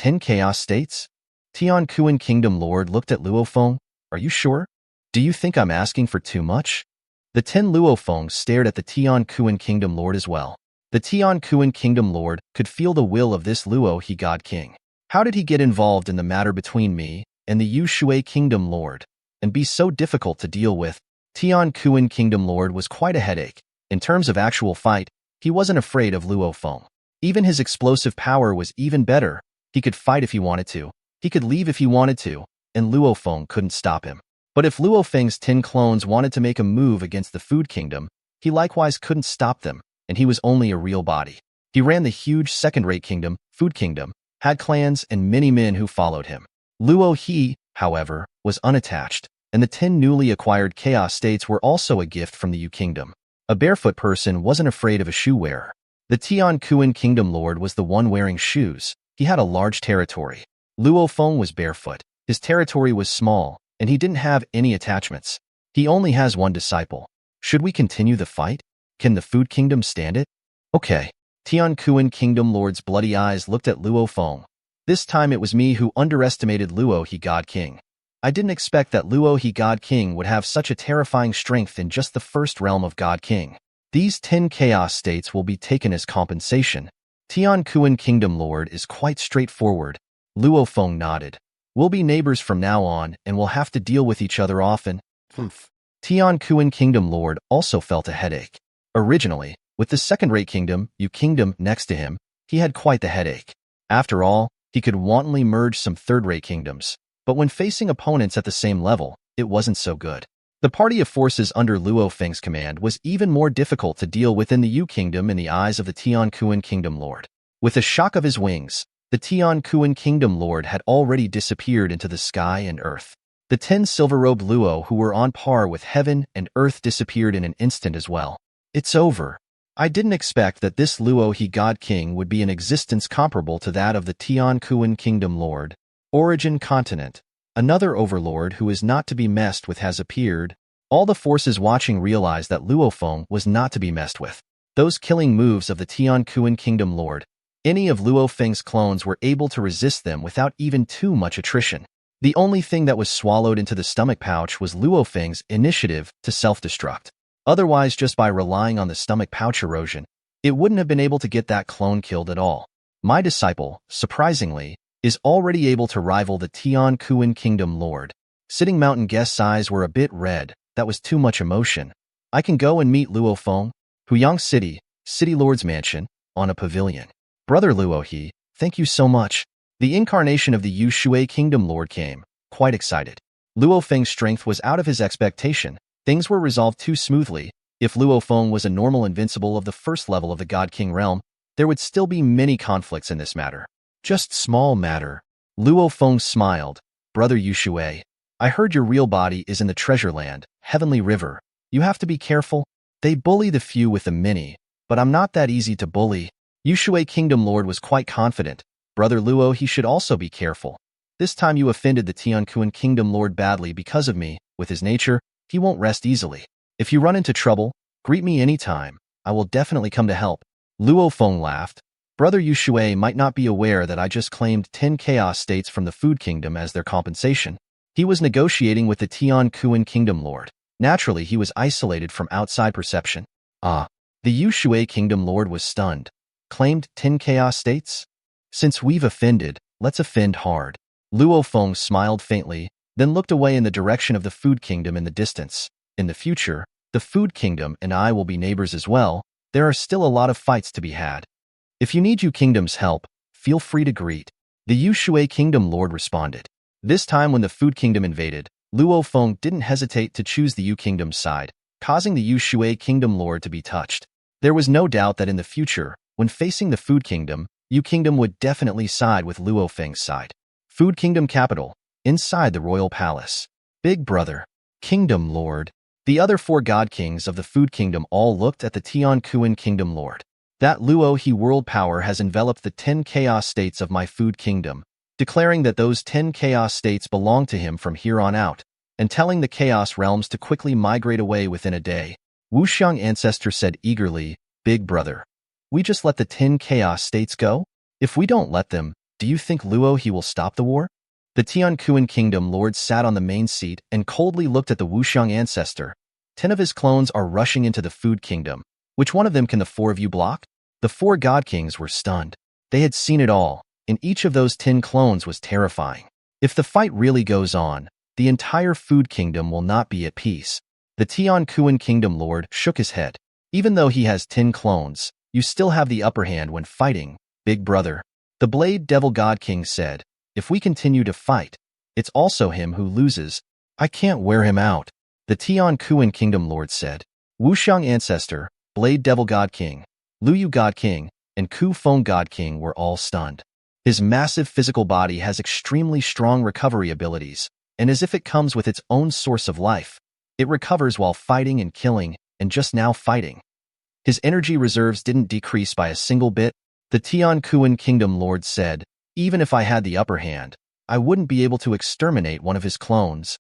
10 chaos states? Tian Kuan Kingdom Lord looked at Luo Feng. Are you sure? Do you think I'm asking for too much? The 10 Luo Feng stared at the Tian Kuan Kingdom Lord as well. The Tian Kuan Kingdom Lord could feel the will of this Luo He God King. How did he get involved in the matter between me and the Yu Shui Kingdom Lord and be so difficult to deal with? Tian Kuan Kingdom Lord was quite a headache. In terms of actual fight, he wasn't afraid of Luo Feng. Even his explosive power was even better. He could fight if he wanted to. He could leave if he wanted to, and Luo Feng couldn't stop him. But if Luo Feng's 10 clones wanted to make a move against the Food Kingdom, he likewise couldn't stop them, and he was only a real body. He ran the huge second-rate kingdom, Food Kingdom, had clans and many men who followed him. Luo He, however, was unattached, and the 10 newly acquired chaos states were also a gift from the Yu Kingdom. A barefoot person wasn't afraid of a shoe wearer. The Tian Kuan Kingdom Lord was the one wearing shoes. He had a large territory. Luo Feng was barefoot. His territory was small, and he didn't have any attachments. He only has one disciple. Should we continue the fight? Can the Food Kingdom stand it? Okay. Tian Kuan Kingdom Lord's bloody eyes looked at Luo Feng. This time it was me who underestimated Luo He God King. I didn't expect that Luo He God King would have such a terrifying strength in just the first realm of God King. These 10 chaos states will be taken as compensation. Tian Kuan Kingdom Lord is quite straightforward. Luo Feng nodded. We'll be neighbors from now on, and we'll have to deal with each other often. Tian Kuan Kingdom Lord also felt a headache. Originally, with the second-rate kingdom, Yu Kingdom, next to him, he had quite the headache. After all, he could wantonly merge some third-rate kingdoms. But when facing opponents at the same level, it wasn't so good. The party of forces under Luo Feng's command was even more difficult to deal with in the Yu Kingdom in the eyes of the Tian Kuan Kingdom Lord. With a shock of his wings, the Tian Kuan Kingdom Lord had already disappeared into the sky and earth. The 10 silver-robed Luo who were on par with heaven and earth disappeared in an instant as well. It's over. I didn't expect that this Luo He God King would be in existence comparable to that of the Tian Kuan Kingdom Lord. Origin Continent. Another overlord who is not to be messed with has appeared. All the forces watching realized that Luo Feng was not to be messed with. Those killing moves of the Tian Kuan Kingdom Lord, any of Luo Feng's clones were able to resist them without even too much attrition. The only thing that was swallowed into the stomach pouch was Luo Feng's initiative to self-destruct. Otherwise, just by relying on the stomach pouch erosion, it wouldn't have been able to get that clone killed at all. My disciple, surprisingly, is already able to rival the Tian Kuan Kingdom Lord. Sitting Mountain Guest's eyes were a bit red. That was too much emotion. I can go and meet Luo Feng, Huyang City, City Lord's Mansion, on a pavilion. Brother Luo He, thank you so much. The incarnation of the Yu Shui Kingdom Lord came, quite excited. Luo Feng's strength was out of his expectation. Things were resolved too smoothly. If Luo Feng was a normal invincible of the first level of the God King realm, there would still be many conflicts in this matter. Just small matter. Luo Feng smiled. Brother Yu Shui, I heard your real body is in the treasure land, Heavenly River. You have to be careful. They bully the few with the many, but I'm not that easy to bully. Yu Shui Kingdom Lord was quite confident. Brother Luo He should also be careful. This time you offended the Tian Kuan Kingdom Lord badly because of me. With his nature, he won't rest easily. If you run into trouble, greet me anytime. I will definitely come to help. Luo Feng laughed. Brother Yu Shui might not be aware that I just claimed 10 chaos states from the Food Kingdom as their compensation. He was negotiating with the Tian Kuan Kingdom Lord. Naturally, he was isolated from outside perception. The Yu Shui Kingdom Lord was stunned. Claimed 10 chaos states? Since we've offended, let's offend hard. Luo Feng smiled faintly, then looked away in the direction of the Food Kingdom in the distance. In the future, the Food Kingdom and I will be neighbors as well. There are still a lot of fights to be had. If you need Yu Kingdom's help, feel free to greet. The Yu Shui Kingdom Lord responded. This time when the Food Kingdom invaded, Luo Feng didn't hesitate to choose the Yu Kingdom's side, causing the Yu Shui Kingdom Lord to be touched. There was no doubt that in the future, when facing the Food Kingdom, Yu Kingdom would definitely side with Luo Feng's side. Food Kingdom capital, inside the royal palace. Big brother, Kingdom Lord. The other 4 God Kings of the Food Kingdom all looked at the Tian Kuan Kingdom Lord. That Luo He world power has enveloped the 10 chaos states of my Food Kingdom, declaring that those 10 chaos states belong to him from here on out, and telling the chaos realms to quickly migrate away within a day. Wuxiang Ancestor said eagerly, Big brother, we just let the 10 chaos states go? If we don't let them, Do you think Luo he will stop the war? The Tianquan Kingdom Lord sat on the main seat and coldly looked at the Wuxiang ancestor. 10 of his clones are rushing into the Food Kingdom. Which one of them can the 4 of you block? The 4 God Kings were stunned. They had seen it all, and each of those 10 clones was terrifying. If the fight really goes on, the entire Food Kingdom will not be at peace. The Tianquan Kingdom Lord shook his head. Even though he has 10 clones, you still have the upper hand when fighting, big brother. The Blade Devil God King said, if we continue to fight, it's also him who loses. I can't wear him out. The Tianquan Kingdom Lord said. Wuxiang Ancestor, Blade Devil God King, Luyu God King, and Ku Feng God King were all stunned. His massive physical body has extremely strong recovery abilities, and as if it comes with its own source of life, it recovers while fighting and killing, and just now fighting. His energy reserves didn't decrease by a single bit. The Tianquan Kingdom Lord said, even if I had the upper hand, I wouldn't be able to exterminate one of his clones.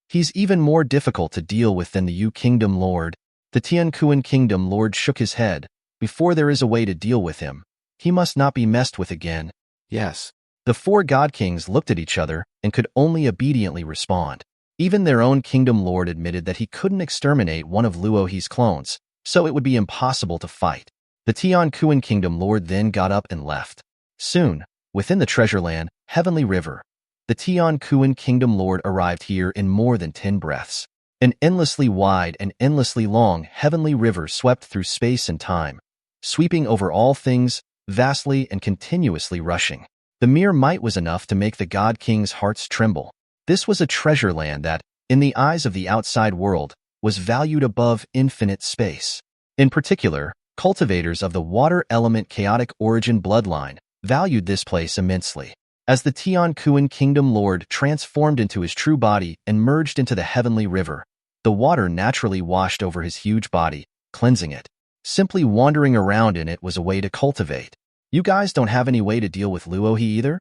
He's even more difficult to deal with than the Yu Kingdom Lord. The Tianquan Kingdom Lord shook his head. Before there is a way to deal with him, he must not be messed with again. Yes. The 4 God Kings looked at each other and could only obediently respond. Even their own Kingdom Lord admitted that he couldn't exterminate one of Luo He's clones, so it would be impossible to fight. The Tianquan Kingdom Lord then got up and left. Soon, within the treasure land, Heavenly River, the Tianquan Kingdom Lord arrived here in more than 10 breaths. An endlessly wide and endlessly long heavenly river swept through space and time, sweeping over all things, vastly and continuously rushing. The mere might was enough to make the God King's hearts tremble. This was a treasure land that, in the eyes of the outside world, was valued above infinite space. In particular, cultivators of the water element chaotic origin bloodline valued this place immensely. As the Tianquan Kingdom Lord transformed into his true body and merged into the heavenly river, the water naturally washed over his huge body, cleansing it. Simply wandering around in it was a way to cultivate. You guys don't have any way to deal with Luo He either?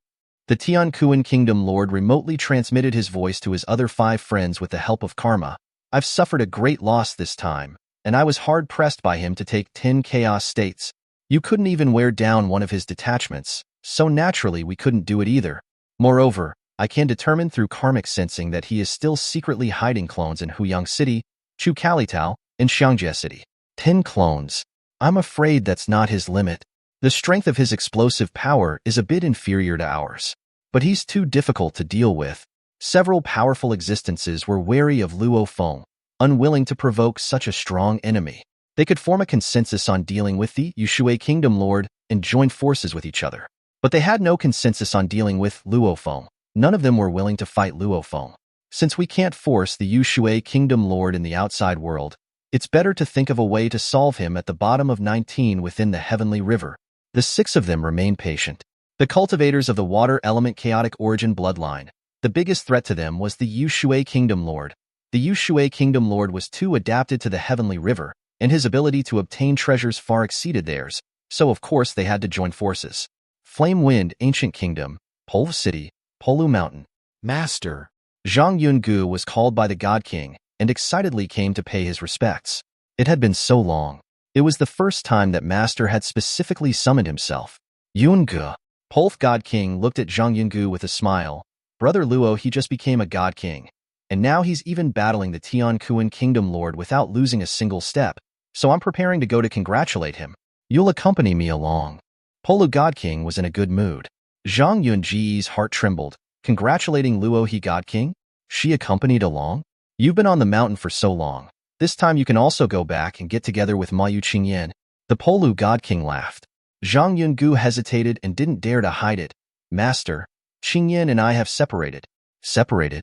The Tianquan Kingdom Lord remotely transmitted his voice to his other 5 friends with the help of karma. I've suffered a great loss this time, and I was hard-pressed by him to take 10 chaos states. You couldn't even wear down one of his detachments, so naturally we couldn't do it either. Moreover, I can determine through karmic sensing that he is still secretly hiding clones in Huyang City, Chucalitao, and Xiangjie City. 10 clones. I'm afraid that's not his limit. The strength of his explosive power is a bit inferior to ours, but he's too difficult to deal with. Several powerful existences were wary of Luo Feng, unwilling to provoke such a strong enemy. They could form a consensus on dealing with the Yushui Kingdom Lord and join forces with each other. But they had no consensus on dealing with Luo Feng. None of them were willing to fight Luo Feng. Since we can't force the Yushui Kingdom Lord in the outside world, it's better to think of a way to solve him at the bottom of 19 within the Heavenly River. The 6 of them remained patient. The cultivators of the water element chaotic origin bloodline. The biggest threat to them was the Yushui Kingdom Lord. The Yushui Kingdom Lord was too adapted to the Heavenly River, and his ability to obtain treasures far exceeded theirs, so of course they had to join forces. Flame Wind Ancient Kingdom, Polu City, Polu Mountain. Master. Zhang Yungu was called by the God King, and excitedly came to pay his respects. It had been so long. It was the first time that Master had specifically summoned himself. Yungu. Polth God King looked at Zhang Yungu with a smile. Brother Luo he just became a God King, and now he's even battling the Tianquan Kingdom Lord without losing a single step, so I'm preparing to go to congratulate him. You'll accompany me along. Polu God King was in a good mood. Zhang Yunji's heart trembled. Congratulating Luo he God King? She accompanied along? You've been on the mountain for so long. This time you can also go back and get together with Ma Yu Qingyan. The Polu God King laughed. Zhang Yungu hesitated and didn't dare to hide it. Master, Qingyan and I have separated. Separated?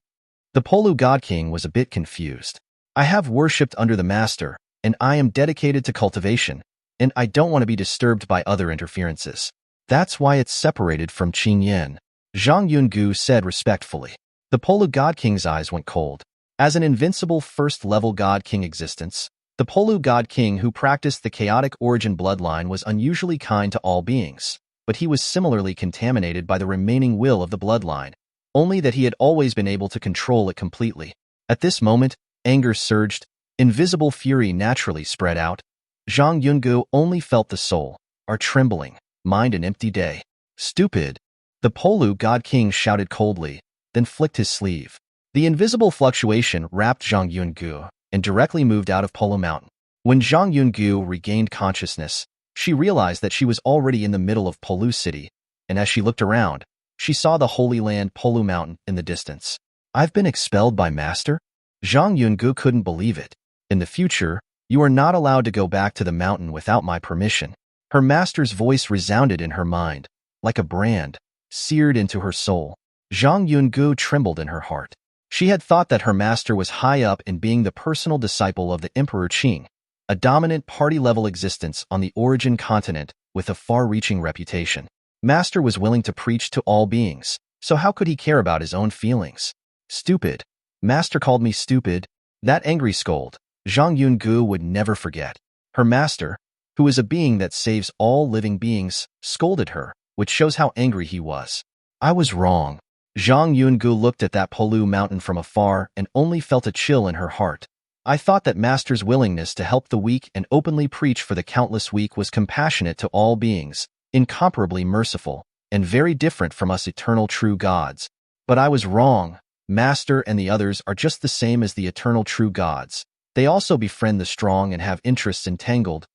The Polu God King was a bit confused. I have worshipped under the Master, and I am dedicated to cultivation, and I don't want to be disturbed by other interferences. That's why it's separated from Qingyan. Zhang Yungu said respectfully. The Polu God King's eyes went cold. As an invincible first-level God King existence, the Polu God King who practiced the chaotic origin bloodline was unusually kind to all beings, but he was similarly contaminated by the remaining will of the bloodline, only that he had always been able to control it completely. At this moment, anger surged, invisible fury naturally spread out. Zhang Yungu only felt the soul, are trembling, mind an empty day. Stupid. The Polu God King shouted coldly, then flicked his sleeve. The invisible fluctuation wrapped Zhang Yungu and directly moved out of Polu Mountain. When Zhang Yungu regained consciousness, she realized that she was already in the middle of Polu City, and as she looked around, she saw the Holy Land Polu Mountain in the distance. I've been expelled by Master? Zhang Yungu couldn't believe it. In the future, you are not allowed to go back to the mountain without my permission. Her master's voice resounded in her mind, like a brand, seared into her soul. Zhang Yungu trembled in her heart. She had thought that her master was high up in being the personal disciple of the Emperor Qing, a dominant party-level existence on the Origin continent with a far-reaching reputation. Master was willing to preach to all beings, so how could he care about his own feelings? Stupid. Master called me stupid. That angry scold, Zhang Yungu would never forget. Her master, who is a being that saves all living beings, scolded her, which shows how angry he was. I was wrong. Zhang Yungu looked at that Polu mountain from afar and only felt a chill in her heart. I thought that Master's willingness to help the weak and openly preach for the countless weak was compassionate to all beings, incomparably merciful, and very different from us eternal true gods. But I was wrong. Master and the others are just the same as the eternal true gods. They also befriend the strong and have interests entangled